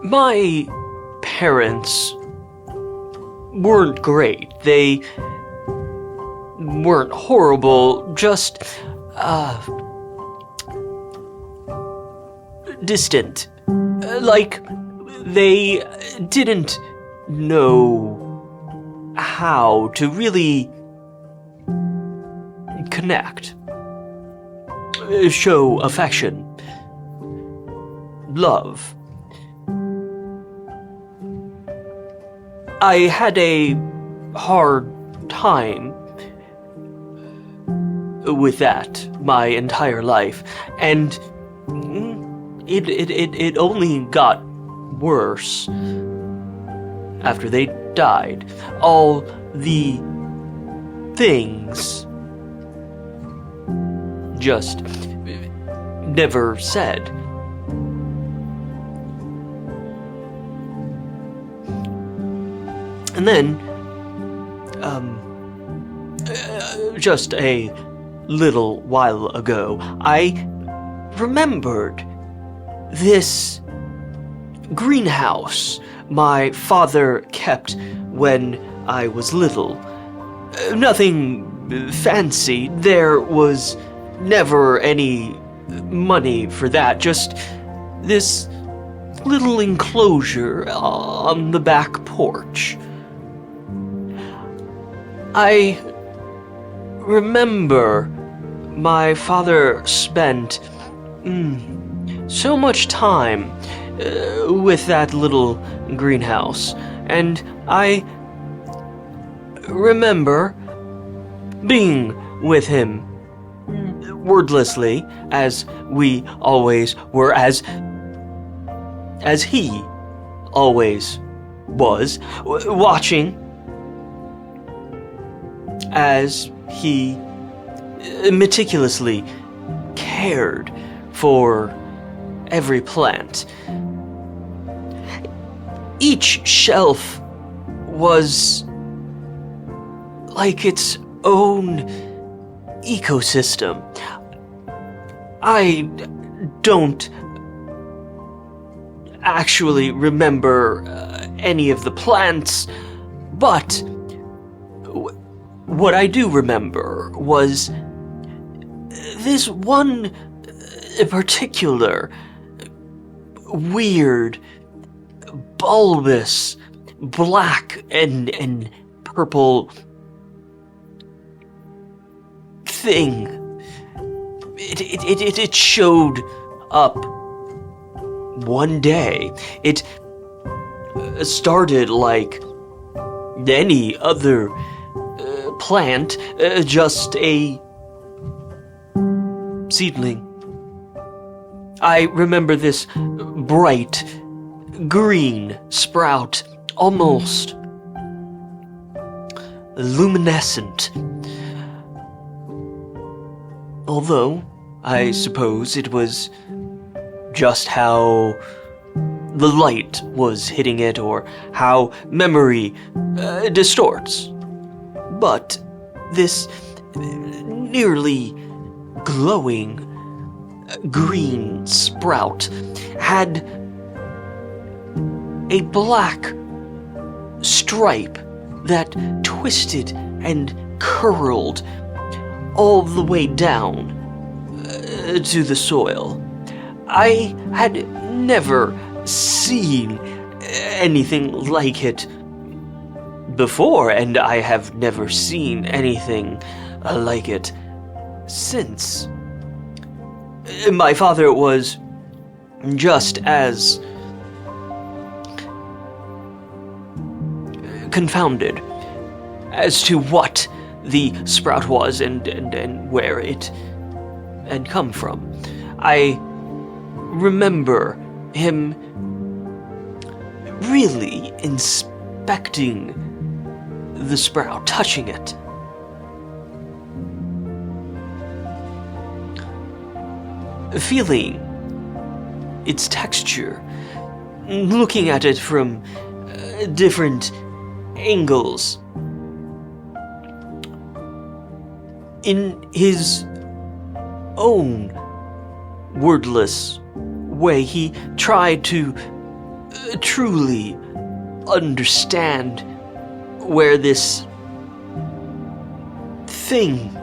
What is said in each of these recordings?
My parents weren't great. They weren't horrible, just, distant. Like, they didn't know how to really connect, show affection, love. I had a hard time with that my entire life, and it only got worse after they died. All the things just never said. And then, just a little while ago, I remembered this greenhouse my father kept when I was little. Nothing fancy. There was never any money for that, just this little enclosure on the back porch. I remember my father spent so much time with that little greenhouse, and I remember being with him wordlessly, as we always were, as he always was, watching as he meticulously cared for every plant. Each shelf was like its own ecosystem. I don't actually remember any of the plants, but what I do remember was this one particular weird, bulbous, black and purple thing. It showed up one day. It started like any other plant, just a seedling. I remember this bright green sprout, almost luminescent. Although, I suppose it was just how the light was hitting it, or how memory distorts. But this nearly glowing green sprout had a black stripe that twisted and curled all the way down to the soil. I had never seen anything like it before, and I have never seen anything like it since. My father was just as confounded as to what the sprout was and where it had come from. I remember him really inspecting the sprout, touching it. Feeling its texture, looking at it from different angles. In his own wordless way, he tried to truly understand where this thing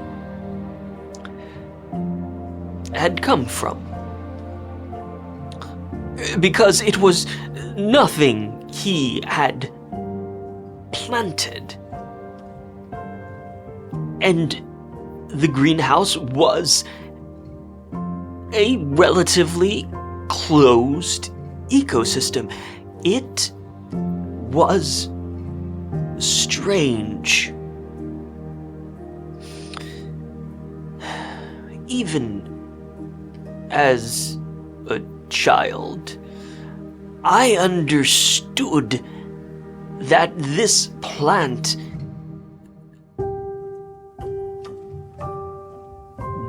had come from. Because it was nothing he had planted. And the greenhouse was a relatively closed ecosystem. It was strange. Even as a child, I understood that this plant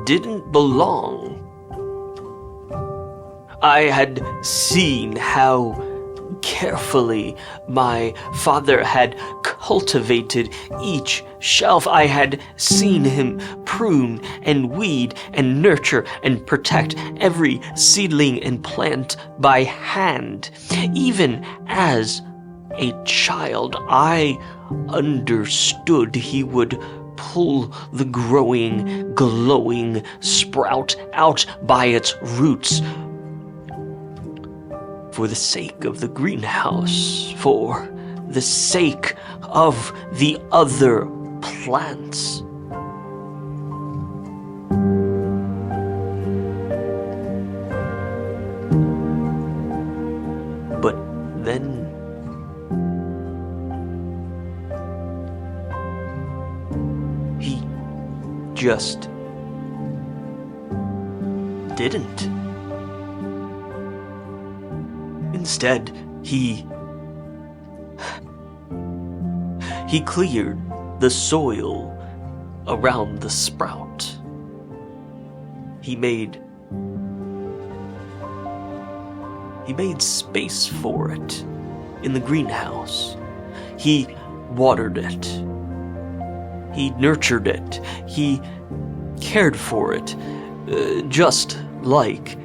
didn't belong. I had seen how carefully my father had cultivated each shelf. I had seen him prune and weed and nurture and protect every seedling and plant by hand. Even as a child, I understood he would pull the growing, glowing sprout out by its roots for the sake of the greenhouse, for the sake of the other plants. But then he just didn't. Instead, he cleared the soil around the sprout. He made space for it in the greenhouse. He watered it. He nurtured it. He cared for it, just like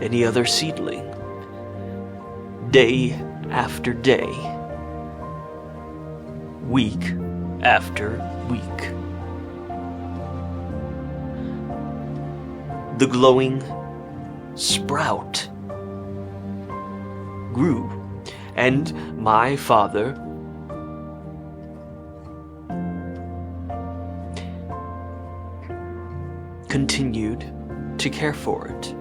any other seedling. Day after day, week after week. The glowing sprout grew, and my father continued to care for it.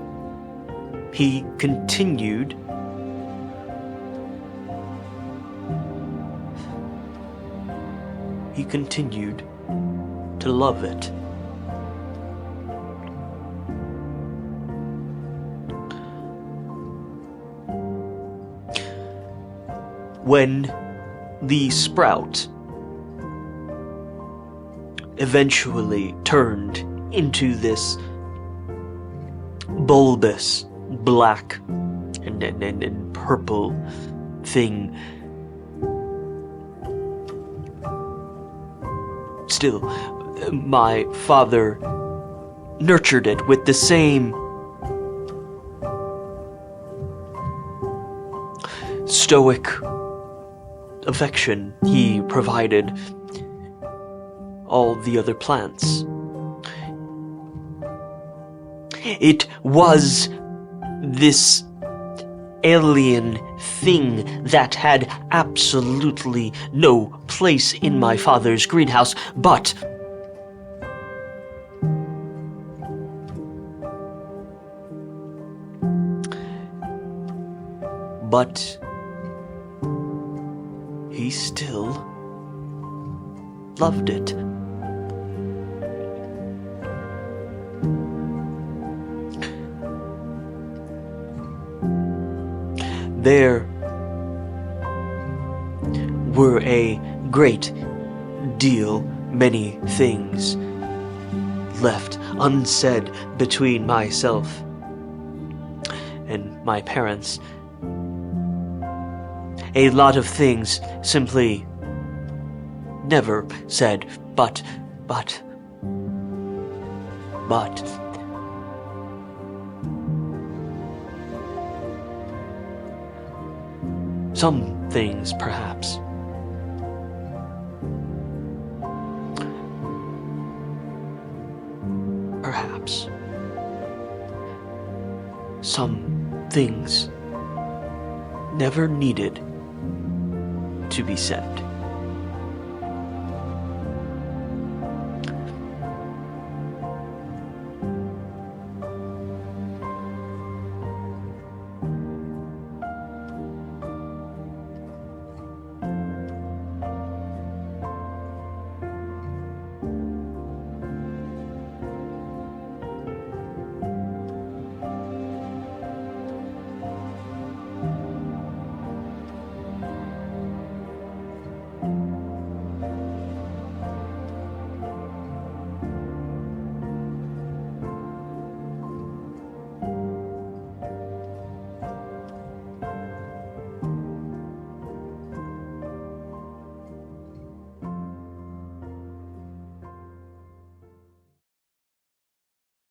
He continued to love it. When the sprout eventually turned into this bulbous black and purple thing, still, my father nurtured it with the same stoic affection he provided all the other plants. It was this alien thing that had absolutely no place in my father's greenhouse, but he still loved it. There were a great deal many things left unsaid between myself and my parents. A lot of things simply never said, but Some things, perhaps. Perhaps. Some things never needed to be said.